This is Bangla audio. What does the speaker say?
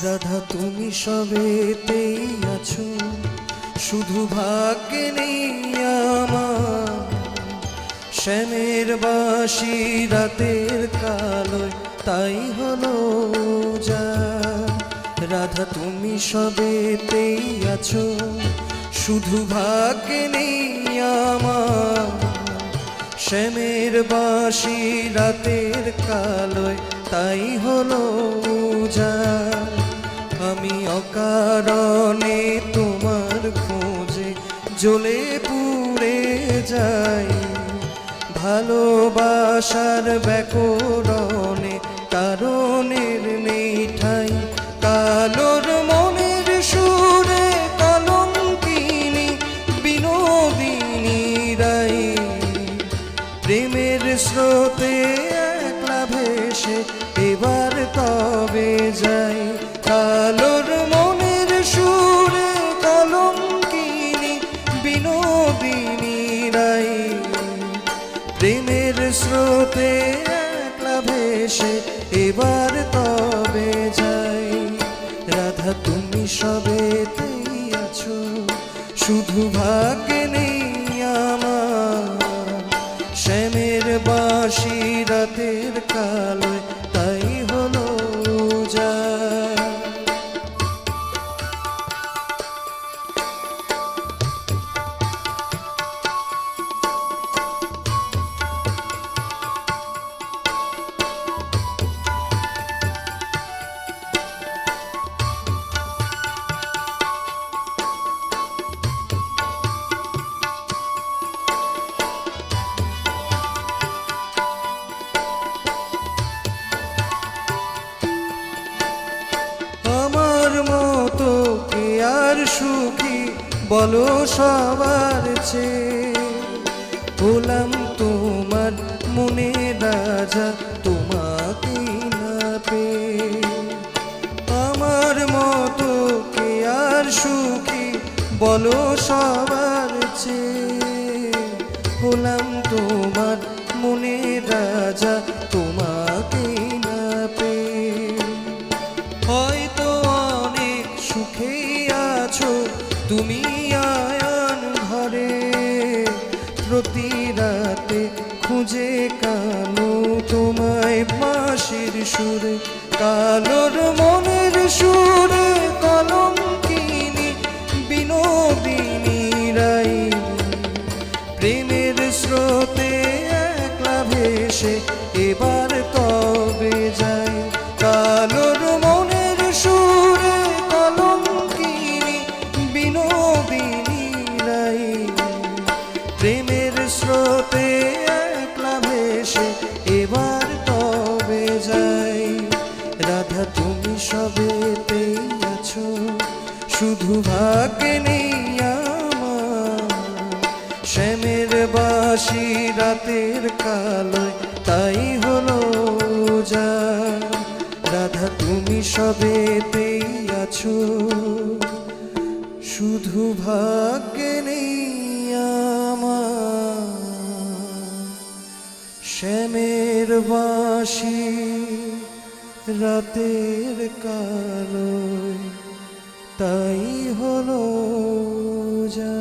রাধা তুমি সবেতেই আছো, শুধু ভাগ্যে নেই আমার। শ্যামের বাঁশি রাতের কালোয় তাই হলো যা। রাধা তুমি সবেতেই আছো, শুধু ভাগ্যে নেই আমার। শ্যামের বাঁশি রাতের কালোয় তাই হলো যা। আমি অকারণে তোমার খোঁজে জ্বলে পুড়ে যাই, ভালোবাসার ব্যাকরণে কারণের নেই ঠাই। কালোর মনের সুরে কলঙ্কিনী বিনোদিনী রাই, প্রেমের স্রোতে একলা ভেসে এবার তবে যাই। কালোর মনের সুরে কলঙ্কিনী বিনোদিনী রাই, প্রেমের স্রোতে একলা ভেসে এবার তবে যাই। রাধা তুমি সবেতেই আছো, শুধু ভাগ্যে নেই আমার। শ্যামের বাঁশি রাতের কালোয় তাই হলো যা। আমার মতো কে আর সুখী বলো সবার চেয়ে, হলাম তোমার মনে রাজা তোমাকে না পেয়ে। আমার মতো কে আর সুখী বলো সবার চেয়ে, হলাম তোমার মনে রাজা তোমাকে না পেয়ে। হয়তো অনেক সুখেই আছো তুমি আয়ান ঘরে, প্রতি রাতে খুঁজে কানো তোমায় বাঁশির সুরে। কালোর মনের সুরে কলঙ্কিনী বিনোদিনী রাই, প্রেমের স্রোতে একলা ভেসে এবার তবে যাই। কালোর মনের সুরে কলঙ্কিনী বিনোদিনী রাই, প্রেমের স্রোতে একলা ভেসে এবার তবে যাই। রাধা তুমি সবেতেই আছো, শুধু ভাগ্যে নেই আমার। শ্যামের বাঁশি রাতের কালোয় তাই হলো যা। রাধা তুমি সবেতেই আছো, শুধু ভাগ্যে নেই আমার। শ্যামের বাঁশি রাতের কালোয় তাই হলো যা।